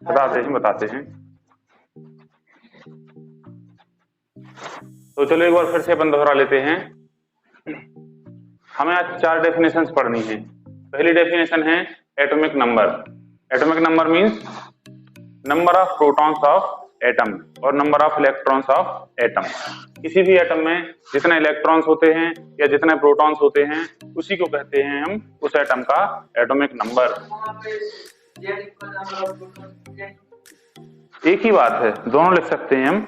बताते हैं। तो चलो एक बार फिर से अपन दोहरा लेते हैं। हमें आज 4 डेफिनेशंस पढ़नी है। पहली डेफिनेशन है atomic number. Atomic number means number of protons of atom और number of electrons of atom. किसी भी एटम में जितने इलेक्ट्रॉन्स होते हैं या जितने प्रोटॉन्स होते हैं उसी को कहते हैं हम उस एटम का एटॉमिक नंबर। एक ही बात है, दोनों लिख सकते हैं हम।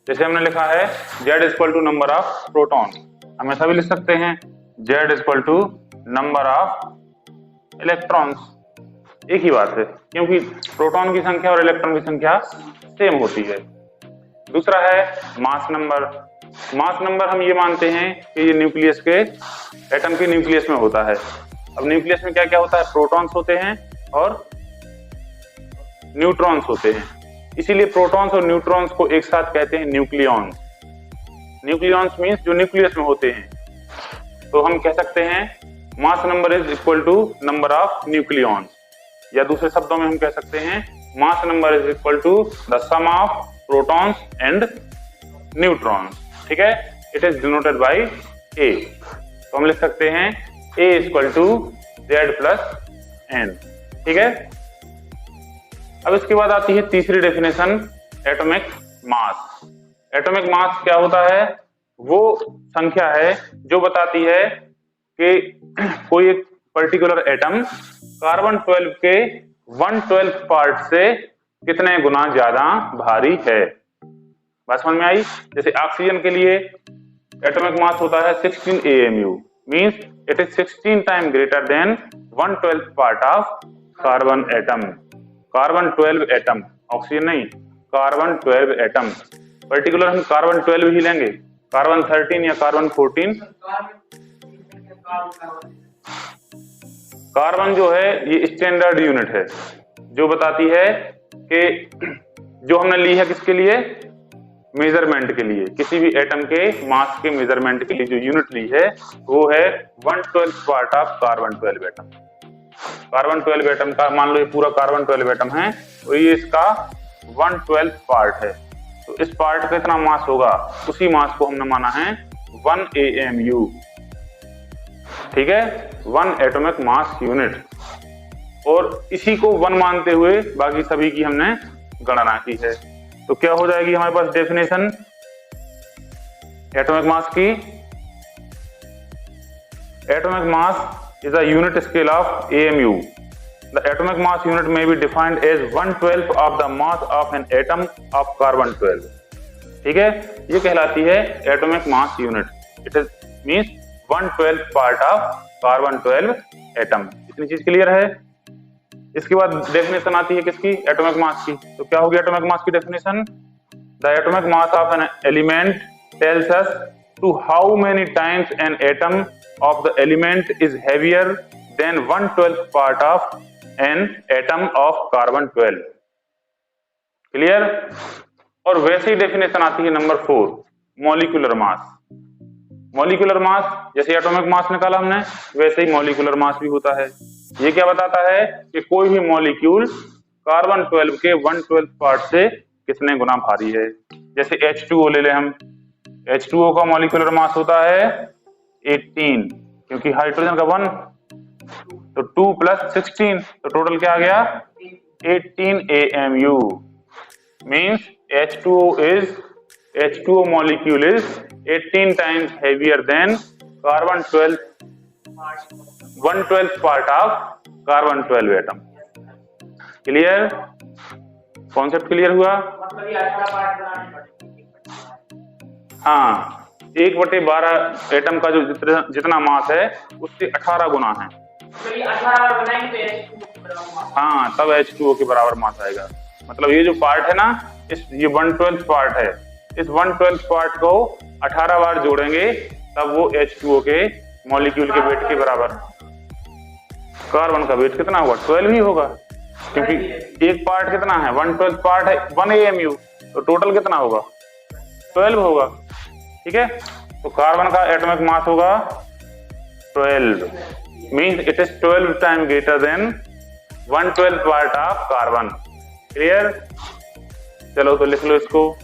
जैसे हमने लिखा है Z equal to number of proton, हम ऐसा भी लिख सकते हैं Z equal to number of electrons. एक ही बात है, क्योंकि प्रोटॉन की संख्या और इलेक्ट्रॉन की संख्या सेम होती है। दूसरा है मास नंबर। मास नंबर हम ये मानते हैं कि ये न्यूक्लियस के, एटम के न्यूक्लियस में होता है। अब न्यूक्लियस में क्या क्या होता है? प्रोटॉन्स होते हैं और न्यूट्रॉन्स होते हैं। इसीलिए प्रोटॉन्स और न्यूट्रॉन्स को एक साथ कहते हैं न्यूक्लियॉन्स। न्यूक्लियॉन्स मींस जो न्यूक्लियस में होते हैं। तो हम कह सकते हैं mass number is equal to number of nucleons, या दूसरे शब्दों में हम कह सकते हैं mass number is equal to the sum of protons and neutrons. ठीक है, it is denoted by A. तो हम लिख सकते हैं A equal to Z plus N. ठीक है, अब इसके बाद आती है तीसरी definition atomic mass. Atomic mass क्या होता है? वो संख्या है जो बताती है कि कोई एक पर्टिकुलर एटम कार्बन 12 के 1/12 पार्ट से कितने गुना ज्यादा भारी है। बात समझ में आई? जैसे ऑक्सीजन के लिए एटॉमिक मास होता है 16 AMU, means it is 16 time greater than 1/12 part of carbon atom. Carbon 12 atom, oxygen नहीं, कार्बन 12 एटम। पर्टिकुलर हम कार्बन 12 ही लेंगे, कार्बन 13 या कार्बन 14। कार्बन जो है ये स्टैंडर्ड यूनिट है जो बताती है कि जो हमने ली है किसके लिए? मेजरमेंट के लिए। किसी भी एटम के मास के मेजरमेंट के लिए जो यूनिट ली है वो है 1/12 part of carbon 12 atom. Carbon 12 atom का मान लो ये पूरा कार्बन 12 एटम है, तो ये इसका 1/12 पार्ट है। तो इस पार्ट का कितना मास होगा? उसी मास को हमने माना है 1 AMU। ठीक है, 1 एटॉमिक मास यूनिट। और इसी को 1 मानते हुए बाकी सभी की हमने गणना की है। तो क्या हो जाएगी हमारे पास डेफिनेशन एटॉमिक मास की? Atomic mass is a unit scale of AMU. The atomic mass unit may be defined as 1/12 of the mass of an atom of carbon 12. ठीक है, ये कहलाती है atomic mass unit. It is means 1/12 part of carbon 12 atom. इतनी चीज clear है? इसके बाद डेफिनेशन आती है किसकी? एटॉमिक मास की। तो क्या होगी एटॉमिक मास की definition? The atomic mass of an element tells us to how many times an atom of the element is heavier than 1/12 part of an atom of carbon 12. Clear? और वैसे ही definition आती है number 4 molecular mass. Molecular mass जैसे atomic mass निकाला हमने, वैसे ही molecular mass भी होता है। ये क्या बताता है कि कोई भी मॉलिक्यूल कार्बन 12 के 1/12 पार्ट से कितने गुना भारी है। जैसे H2O ले ले हम, H2O का मॉलिक्यूलर मास होता है 18, क्योंकि हाइड्रोजन का 1, तो 2 + 16, तो टोटल क्या आ गया? 18 AMU। Means H2O molecule is 18 times heavier than carbon 12 1/12 part of carbon 12 atom। Clear? Concept clear हुआ? हाँ, 1/12 एटम का जो जितना मास है उससे 18 गुना है। हाँ, तब H2O के बराबर मास आएगा। मतलब ये जो पार्ट है ना, ये 1/12 पार्ट है। इस 1/12 पार्ट को 18 बार जोड़ेंगे तब वो H2O के मॉलिक्यूल के वेट के बराबर। कार्बन का वेट कितना होगा? 12 ही होगा, क्योंकि एक पार्ट कितना है? 1/12 पार्ट है 1 AMU, तो टोटल कितना होगा? 12 होगा। ठीक है, तो कार्बन का एटॉमिक मास होगा 12, means it is 12 time greater than 1/12 part of carbon. Clear? चलो तो लिख लो इसको।